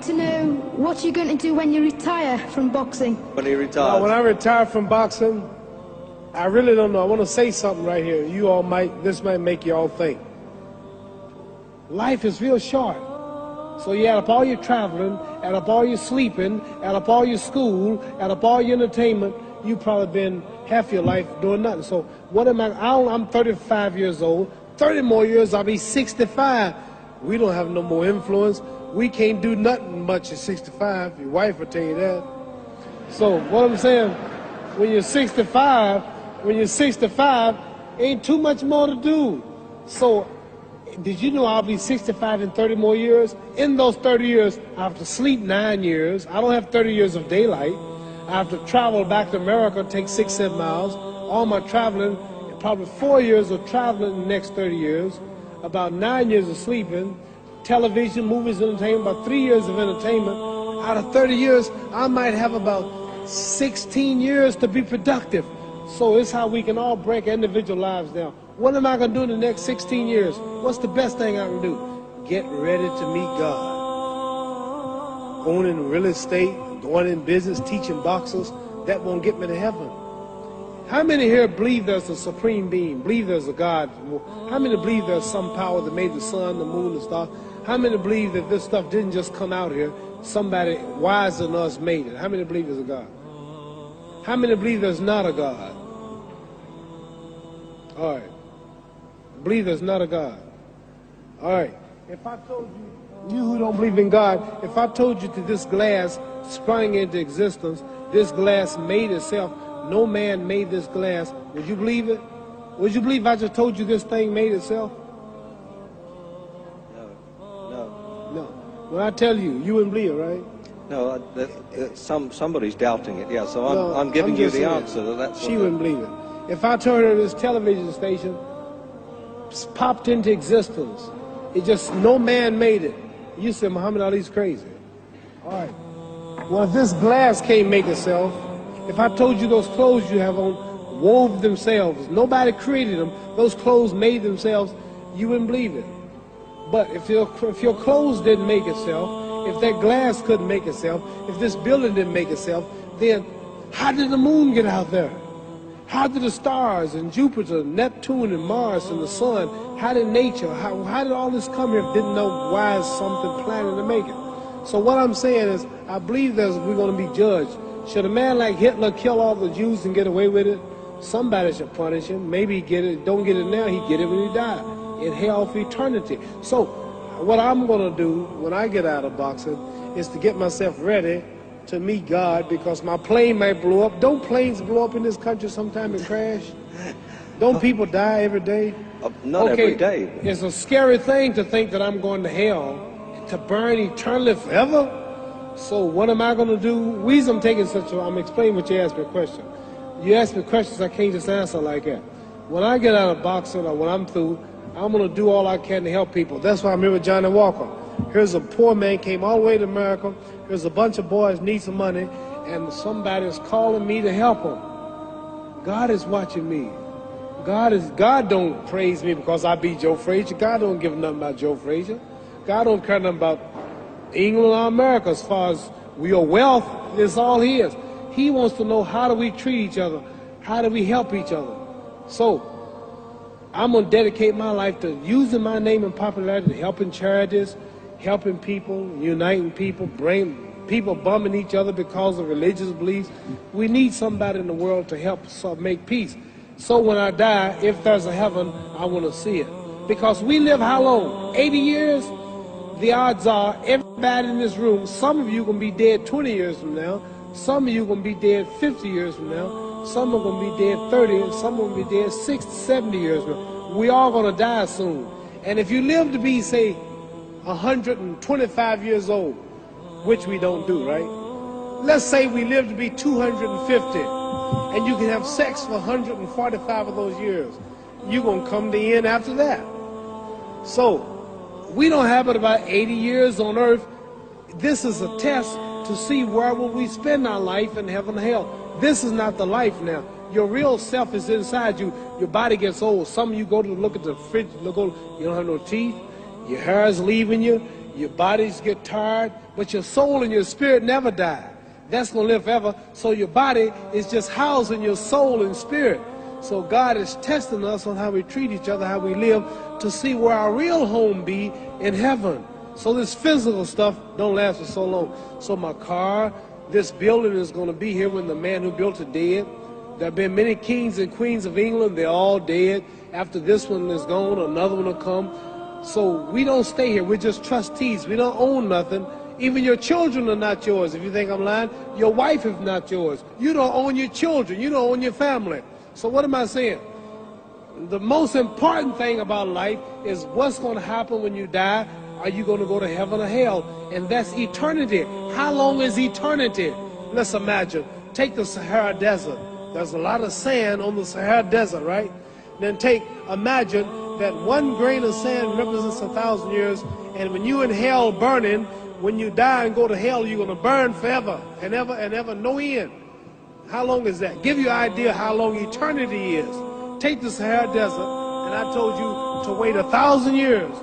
like to know what you're going to do when you retire from boxing. When he retires? Well, when I retire from boxing, I really don't know. I want to say something right here. This might make you all think. Life is real short. So you add up all your traveling, add up all your sleeping, add up all your school, add up all your entertainment, you've probably been half your life doing nothing. So what am I'm 35 years old. 30 more years, I'll be 65. We don't have no more influence. We can't do nothing much at 65. Your wife will tell you that. So what I'm saying, when you're 65, ain't too much more to do. So did you know I'll be 65 in 30 more years? In those 30 years, I have to sleep 9 years. I don't have 30 years of daylight. I have to travel back to America, take 6-7 miles. All my traveling, probably 4 years of traveling in the next 30 years, about 9 years of sleeping, television, movies, entertainment, about 3 years of entertainment. Out of 30 years, I might have about 16 years to be productive. So it's how we can all break individual lives down. What am I going to do in the next 16 years? What's the best thing I can do? Get ready to meet God. Owning real estate, going in business, teaching boxers, that won't get me to heaven. How many here believe there's a supreme being, believe there's a God? How many believe there's some power that made the sun, the moon, the stars? How many believe that this stuff didn't just come out here? Somebody wiser than us made it. How many believe there's a God? How many believe there's not a God? All right. Believe there's not a God. All right. If I told you who don't believe in God, if I told you that this glass sprang into existence, this glass made itself, no man made this glass, would you believe it? Would you believe I just told you this thing made itself? No. When I tell you, you wouldn't believe it, right? No, somebody's doubting it, yeah, so I'm giving you the answer. She wouldn't believe it. If I told her this television station popped into existence, it just, no man made it, you said Muhammad Ali's crazy. All right. Well, if this glass can't make itself, if I told you those clothes you have on wove themselves, nobody created them, those clothes made themselves, you wouldn't believe it. But if your clothes didn't make itself, if that glass couldn't make itself, if this building didn't make itself, then how did the moon get out there? How did the stars and Jupiter, Neptune and Mars and the sun, how did nature, how did all this come here if didn't know why is something planning to make it? So what I'm saying is, I believe we're going to be judged. Should a man like Hitler kill all the Jews and get away with it? Somebody should punish him. Maybe he get it, don't get it now, he get it when he died, in hell for eternity. So what I'm going to do when I get out of boxing is to get myself ready to meet God, because my plane might blow up. Don't planes blow up in this country sometime and crash? Don't people die every day? Not every day. It's a scary thing to think that I'm going to hell, to burn eternally forever. So what am I going to do? I'm explaining what you asked me a question. You ask me questions I can't just answer like that. When I get out of boxing or when I'm through, I'm going to do all I can to help people. That's why I'm here with Johnny Walker. Here's a poor man, came all the way to America. Here's a bunch of boys need some money, and somebody is calling me to help them. God is watching me. God don't praise me because I beat Joe Frazier. God don't give nothing about Joe Frazier. God don't care nothing about England or America as far as your wealth. It's all his. He wants to know, how do we treat each other? How do we help each other? So I'm going to dedicate my life to using my name and popularity, helping charities, helping people, uniting people, bring people bumming each other because of religious beliefs. We need somebody in the world to help us make peace. So when I die, if there's a heaven, I want to see it. Because we live how long? 80 years? The odds are everybody in this room, some of you are going to be dead 20 years from now, some of you are going to be dead 50 years from now, some are going to be dead 30, and some are going to be dead 60, 70 years from now. We all going to die soon. And if you live to be, say, 125 years old, which we don't do, right? Let's say we live to be 250, and you can have sex for 145 of those years. You're going to come to the end after that. So we don't have but about 80 years on earth. This is a test to see where will we spend our life in heaven and hell. This is not the life now. Your real self is inside you. Your body gets old. Some of you go to look at the fridge, you don't have no teeth. Your hair is leaving you. Your bodies get tired, but your soul and your spirit never die. That's going to live forever. So your body is just housing your soul and spirit. So God is testing us on how we treat each other, how we live, to see where our real home be in heaven. So this physical stuff don't last for so long. So my car, this building is going to be here when the man who built it dead. There have been many kings and queens of England. They're all dead. After this one is gone, another one will come. So we don't stay here. We're just trustees. We don't own nothing. Even your children are not yours. If you think I'm lying, your wife is not yours. You don't own your children. You don't own your family. So what am I saying? The most important thing about life is what's going to happen when you die. Are you going to go to heaven or hell? And that's eternity. How long is eternity? Let's imagine. Take the Sahara Desert. There's a lot of sand on the Sahara Desert, right? Then imagine that one grain of sand represents 1,000 years, and when you're in hell burning, when you die and go to hell, you're going to burn forever and ever, no end. How long is that? Give you an idea how long eternity is. Take the Sahara Desert, and I told you to wait 1,000 years.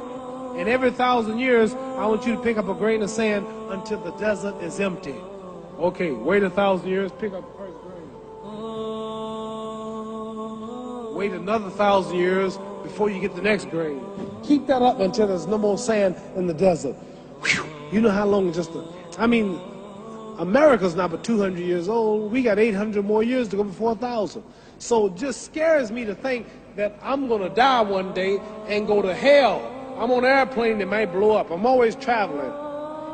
And every 1,000 years, I want you to pick up a grain of sand until the desert is empty. Okay, wait 1,000 years, pick up the first grain. Wait another 1,000 years before you get the next grain. Keep that up until there's no more sand in the desert. Whew. You know how long America's not but 200 years old. We got 800 more years to go before 1,000. So it just scares me to think that I'm going to die one day and go to hell. I'm on an airplane that might blow up. I'm always traveling.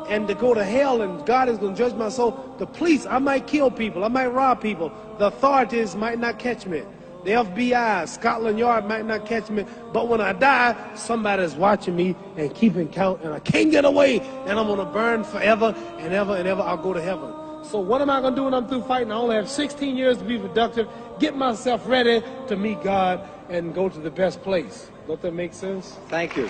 And to go to hell and God is going to judge my soul. The police, I might kill people. I might rob people. The authorities might not catch me. The FBI, Scotland Yard might not catch me. But when I die, somebody's watching me and keeping count. And I can't get away. And I'm going to burn forever and ever and ever. I'll go to heaven. So what am I going to do when I'm through fighting? I only have 16 years to be productive. Get myself ready to meet God and go to the best place. Don't that make sense? Thank you.